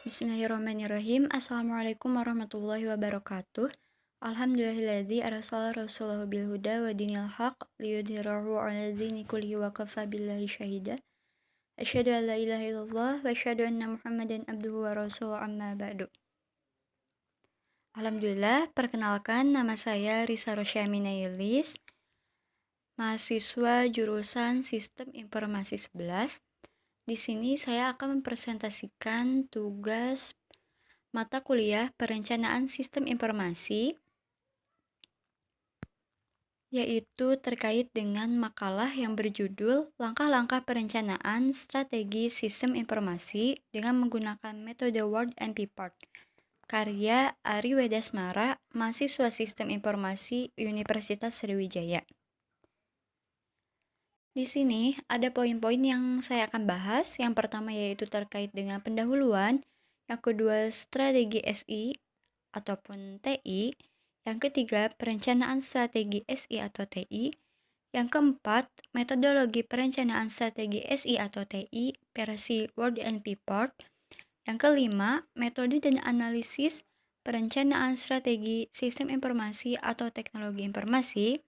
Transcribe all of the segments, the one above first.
Bismillahirrahmanirrahim. Assalamualaikum warahmatullahi wabarakatuh. Alhamdulillahilladzi arsala rasulahu bil huda wa dinil haq liyudhhirahu 'ala dini kullihi wa kafa billahi syahida. Asyhadu an la ilaha illallah wa asyhadu anna Muhammadan abduhu wa rasuluhu amma ba'du. Alhamdulillah, perkenalkan nama saya Risa Rosyamina Yulis, mahasiswa jurusan Sistem Informasi 11. Di sini saya akan mempresentasikan tugas mata kuliah Perencanaan Sistem Informasi, yaitu terkait dengan makalah yang berjudul Langkah-langkah Perencanaan Strategi Sistem Informasi dengan menggunakan metode Word and Pipart, karya Ari Wedasmara, mahasiswa Sistem Informasi Universitas Sriwijaya. Di sini ada poin-poin yang saya akan bahas. Yang pertama yaitu terkait dengan pendahuluan, yang kedua strategi SI ataupun TI, yang ketiga perencanaan strategi SI atau TI, yang keempat metodologi perencanaan strategi SI atau TI versi Word and Pipart, yang kelima metode dan analisis perencanaan strategi sistem informasi atau teknologi informasi,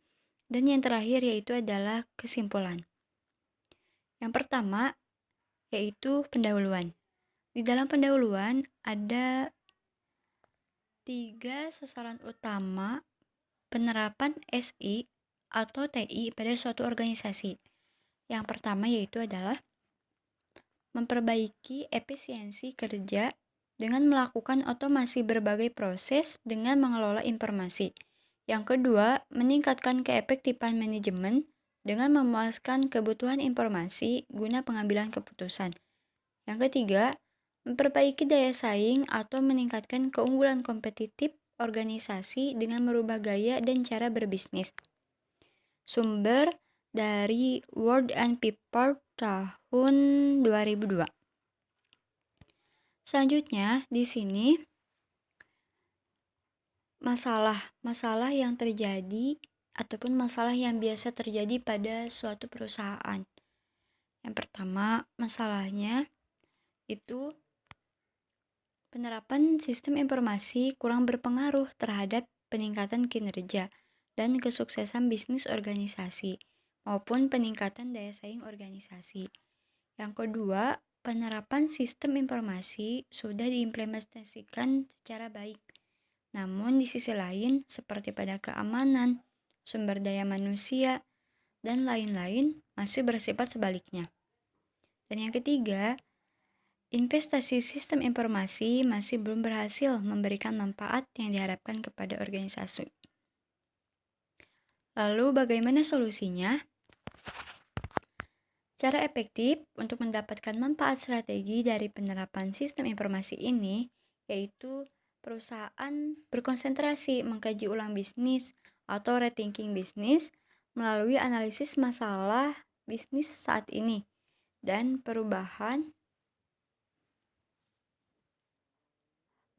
dan yang terakhir yaitu adalah kesimpulan. Yang pertama yaitu pendahuluan. Di dalam pendahuluan ada 3 sasaran utama penerapan SI atau TI pada suatu organisasi. Yang pertama yaitu adalah memperbaiki efisiensi kerja dengan melakukan otomasi berbagai proses dengan mengelola informasi. Yang kedua, meningkatkan keefektifan manajemen dengan memuaskan kebutuhan informasi guna pengambilan keputusan. Yang ketiga, memperbaiki daya saing atau meningkatkan keunggulan kompetitif organisasi dengan merubah gaya dan cara berbisnis. Sumber dari Word and Pipart tahun 2002. Selanjutnya, di sini masalah yang terjadi ataupun masalah yang biasa terjadi pada suatu perusahaan. Yang pertama, masalahnya itu penerapan sistem informasi kurang berpengaruh terhadap peningkatan kinerja dan kesuksesan bisnis organisasi maupun peningkatan daya saing organisasi. Yang kedua, penerapan sistem informasi sudah diimplementasikan secara baik. Namun di sisi lain, seperti pada keamanan, sumber daya manusia, dan lain-lain masih bersifat sebaliknya. Dan yang ketiga, investasi sistem informasi masih belum berhasil memberikan manfaat yang diharapkan kepada organisasi. Lalu bagaimana solusinya? Cara efektif untuk mendapatkan manfaat strategi dari penerapan sistem informasi ini yaitu perusahaan berkonsentrasi mengkaji ulang bisnis atau rethinking bisnis melalui analisis masalah bisnis saat ini dan perubahan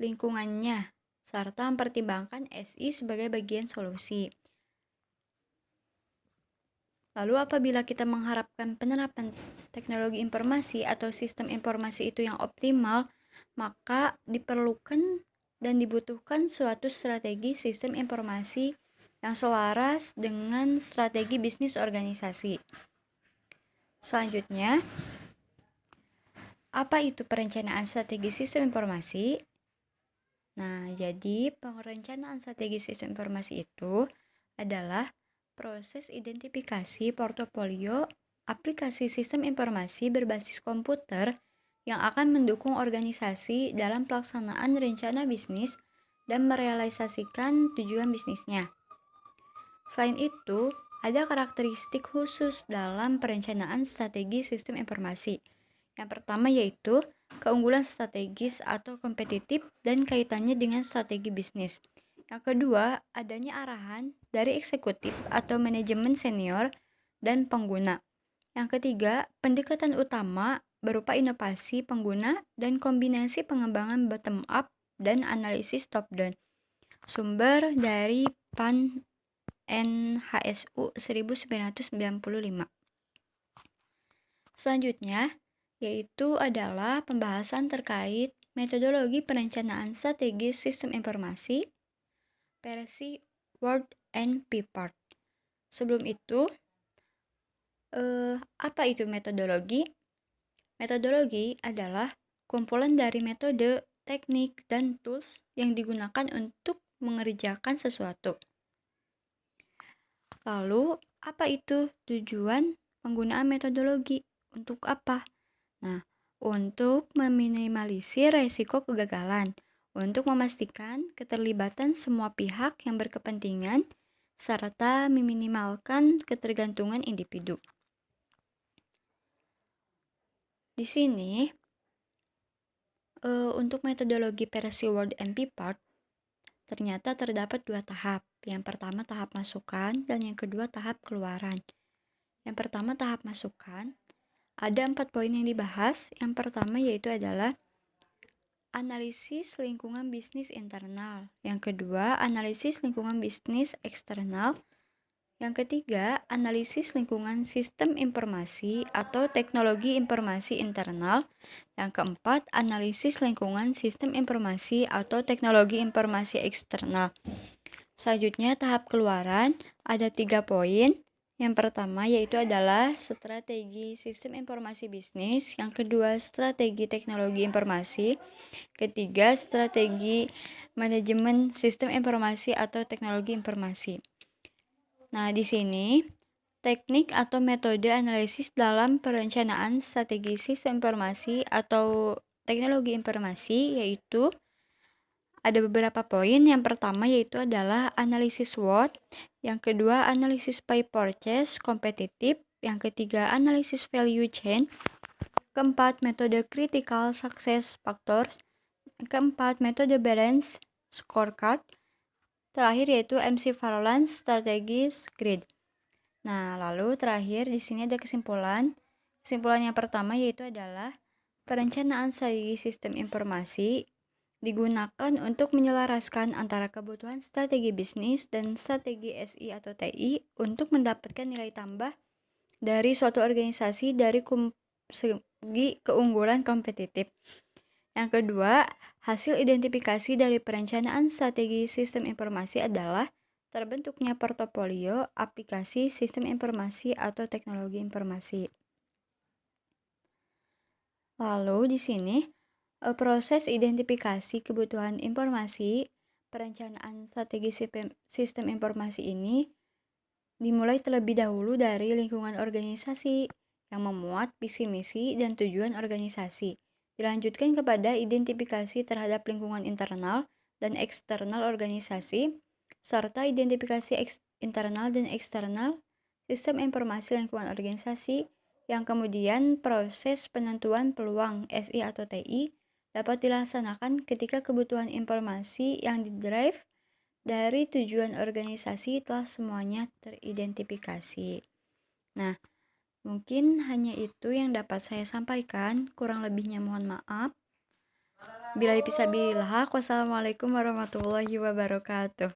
lingkungannya, serta mempertimbangkan SI sebagai bagian solusi. Lalu apabila kita mengharapkan penerapan teknologi informasi atau sistem informasi itu yang optimal, maka diperlukan dan dibutuhkan suatu strategi sistem informasi yang selaras dengan strategi bisnis organisasi. Selanjutnya, apa itu perencanaan strategi sistem informasi? Nah, jadi perencanaan strategi sistem informasi itu adalah proses identifikasi portofolio aplikasi sistem informasi berbasis komputer yang akan mendukung organisasi dalam pelaksanaan rencana bisnis dan merealisasikan tujuan bisnisnya. Selain itu, ada karakteristik khusus dalam perencanaan strategi sistem informasi. Yang pertama yaitu keunggulan strategis atau kompetitif dan kaitannya dengan strategi bisnis. Yang kedua, adanya arahan dari eksekutif atau manajemen senior dan pengguna. Yang ketiga, pendekatan utama berupa inovasi pengguna dan kombinasi pengembangan bottom up dan analisis top down. Sumber dari PAN NHSU 1995. Selanjutnya, yaitu adalah pembahasan terkait metodologi perencanaan strategis sistem informasi versi Word and Paper. Sebelum itu, apa itu metodologi? Metodologi adalah kumpulan dari metode, teknik, dan tools yang digunakan untuk mengerjakan sesuatu. Lalu, apa itu tujuan penggunaan metodologi? Untuk apa? Nah, untuk meminimalisir resiko kegagalan, untuk memastikan keterlibatan semua pihak yang berkepentingan, serta meminimalkan ketergantungan individu. Di sini, untuk metodologi versi Word and Paper, ternyata terdapat 2 tahap. Yang pertama tahap masukan dan yang kedua tahap keluaran. Yang pertama tahap masukan, ada 4 poin yang dibahas. Yang pertama yaitu adalah analisis lingkungan bisnis internal. Yang kedua, analisis lingkungan bisnis eksternal. Yang ketiga, analisis lingkungan sistem informasi atau teknologi informasi internal. Yang keempat, analisis lingkungan sistem informasi atau teknologi informasi eksternal. Selanjutnya, tahap keluaran ada 3 poin. Yang pertama yaitu adalah strategi sistem informasi bisnis. Yang kedua, strategi teknologi informasi. Ketiga, strategi manajemen sistem informasi atau teknologi informasi. Nah, di sini teknik atau metode analisis dalam perencanaan strategi sistem informasi atau teknologi informasi yaitu ada beberapa poin. Yang pertama yaitu adalah analisis SWOT, yang kedua analisis by purchase kompetitif, yang ketiga analisis value chain, keempat metode critical success factors, keempat metode balance scorecard, terakhir yaitu MC Farland Strategies Grid. Nah, lalu terakhir di sini ada kesimpulan. Kesimpulan yang pertama yaitu adalah perencanaan strategi sistem informasi digunakan untuk menyelaraskan antara kebutuhan strategi bisnis dan strategi SI atau TI untuk mendapatkan nilai tambah dari suatu organisasi dari segi keunggulan kompetitif. Yang kedua, hasil identifikasi dari perencanaan strategi sistem informasi adalah terbentuknya portofolio aplikasi sistem informasi atau teknologi informasi. Lalu di sini proses identifikasi kebutuhan informasi perencanaan strategi sistem informasi ini dimulai terlebih dahulu dari lingkungan organisasi yang memuat visi misi dan tujuan organisasi. Dilanjutkan kepada identifikasi terhadap lingkungan internal dan eksternal organisasi, serta identifikasi internal dan eksternal sistem informasi lingkungan organisasi, yang kemudian proses penentuan peluang SI atau TI dapat dilaksanakan ketika kebutuhan informasi yang didrive dari tujuan organisasi telah semuanya teridentifikasi. Nah, mungkin hanya itu yang dapat saya sampaikan, kurang lebihnya mohon maaf. Bila bisa bilah, wassalamualaikum warahmatullahi wabarakatuh.